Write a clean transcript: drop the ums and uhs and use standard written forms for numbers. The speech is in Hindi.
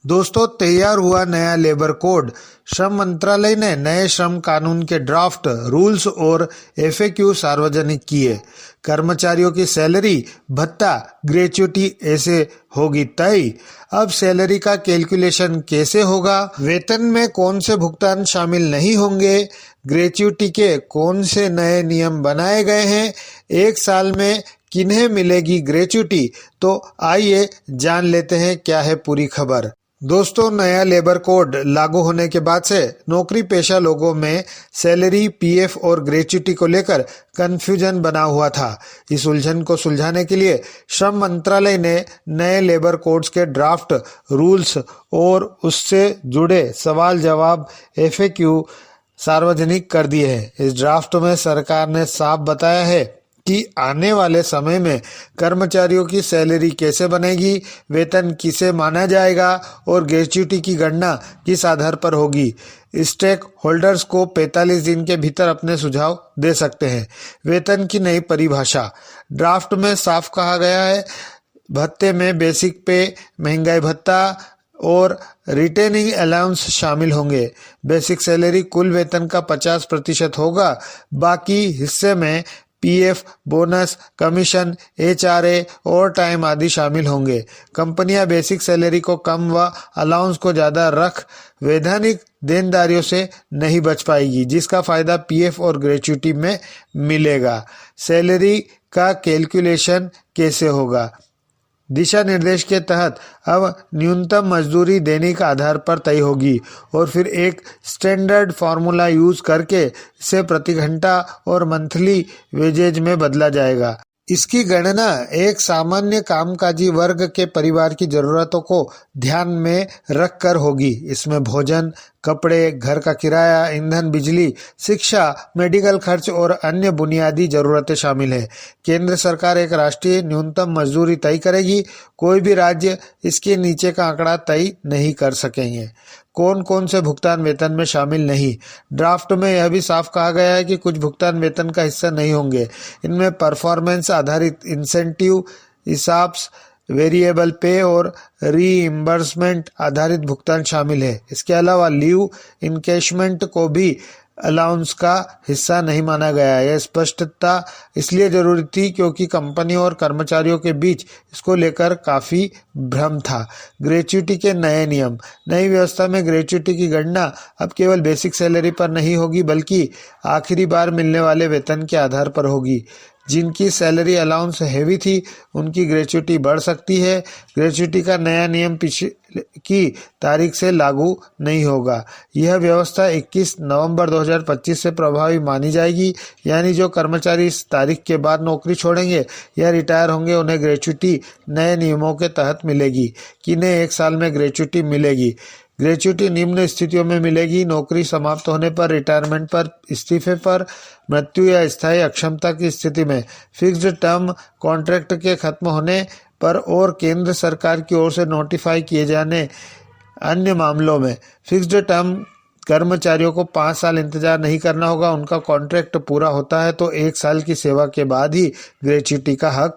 दोस्तों, तैयार हुआ नया लेबर कोड। श्रम मंत्रालय ने नए श्रम कानून के ड्राफ्ट, रूल्स और एफएक्यू सार्वजनिक किए। कर्मचारियों की सैलरी, भत्ता, ग्रेच्युटी ऐसे होगी तय। अब सैलरी का कैलकुलेशन कैसे होगा, वेतन में कौन से भुगतान शामिल नहीं होंगे, ग्रेच्युटी के कौन से नए नियम बनाए गए हैं, एक साल में किन्हें मिलेगी ग्रेच्युटी, तो आइए जान लेते हैं क्या है पूरी खबर। दोस्तों, नया लेबर कोड लागू होने के बाद से नौकरी पेशा लोगों में सैलरी, पीएफ और ग्रेच्युटी को लेकर कंफ्यूजन बना हुआ था। इस उलझन को सुलझाने के लिए श्रम मंत्रालय ने नए लेबर कोड्स के ड्राफ्ट, रूल्स और उससे जुड़े सवाल जवाब एफएक्यू सार्वजनिक कर दिए हैं। इस ड्राफ्ट में सरकार ने साफ बताया है कि आने वाले समय में कर्मचारियों की सैलरी कैसे बनेगी, वेतन किसे माना जाएगा और ग्रेच्युटी की गणना किस आधार पर होगी। स्टेक होल्डर्स को 45 दिन के भीतर अपने सुझाव दे सकते हैं। वेतन की नई परिभाषा ड्राफ्ट में साफ कहा गया है। भत्ते में बेसिक पे, महंगाई भत्ता और रिटेनिंग अलाउंस शामिल होंगे। बेसिक सैलरी कुल वेतन का 50% होगा। बाकी हिस्से में पीएफ, बोनस, कमीशन, एचआरए और टाइम आदि शामिल होंगे। कंपनियां बेसिक सैलरी को कम व अलाउंस को ज्यादा रख वैधानिक देनदारियों से नहीं बच पाएगी, जिसका फायदा पीएफ और ग्रेच्युटी में मिलेगा। सैलरी का कैलकुलेशन कैसे होगा? दिशा निर्देश के तहत अब न्यूनतम मजदूरी दैनिक आधार पर तय होगी और फिर एक स्टैंडर्ड फार्मूला यूज करके इसे प्रति घंटा और मंथली वेजेज में बदला जाएगा। इसकी गणना एक सामान्य कामकाजी वर्ग के परिवार की जरूरतों को ध्यान में रखकर होगी। इसमें भोजन, कपड़े, घर का किराया, ईंधन, बिजली, शिक्षा, मेडिकल खर्च और अन्य बुनियादी जरूरतें शामिल हैं। केंद्र सरकार एक राष्ट्रीय न्यूनतम मजदूरी तय करेगी। कोई भी राज्य इसके नीचे का आंकड़ा तय नहीं कर सकेंगे। कौन कौन से भुगतान वेतन में शामिल नहीं? ड्राफ्ट में यह भी साफ कहा गया है कि कुछ भुगतान वेतन का हिस्सा नहीं होंगे। इनमें परफॉर्मेंस आधारित इंसेंटिव, हिसाब्स, वेरिएबल पे और रीइंबर्समेंट आधारित भुगतान शामिल है। इसके अलावा लीव इनकैशमेंट को भी अलाउंस का हिस्सा नहीं माना गया है। यह स्पष्टता इसलिए जरूरी थी क्योंकि कंपनियों और कर्मचारियों के बीच इसको लेकर काफी भ्रम था। ग्रेच्युटी के नए नियम। नई व्यवस्था में ग्रेच्युटी की गणना अब केवल बेसिक सैलरी पर नहीं होगी, बल्कि आखिरी बार मिलने वाले वेतन के आधार पर होगी। जिनकी सैलरी अलाउंस हैवी थी उनकी ग्रेच्युटी बढ़ सकती है। ग्रेच्युटी का नया नियम पिछली की तारीख से लागू नहीं होगा। यह व्यवस्था 21 नवंबर 2025 से प्रभावी मानी जाएगी। यानी जो कर्मचारी इस तारीख के बाद नौकरी छोड़ेंगे या रिटायर होंगे, उन्हें ग्रेच्युटी नए नियमों के तहत मिलेगी। किन्हें एक साल में ग्रेच्युटी मिलेगी? ग्रेच्युटी निम्न स्थितियों में मिलेगी: नौकरी समाप्त होने पर, रिटायरमेंट पर, इस्तीफे पर, मृत्यु या स्थायी अक्षमता की स्थिति में, फिक्स्ड टर्म कॉन्ट्रैक्ट के खत्म होने पर और केंद्र सरकार की ओर से नोटिफाई किए जाने अन्य मामलों में। फिक्स्ड टर्म कर्मचारियों को 5 साल इंतजार नहीं करना होगा। उनका कॉन्ट्रैक्ट पूरा होता है तो 1 साल की सेवा के बाद ही ग्रेच्युटी का हक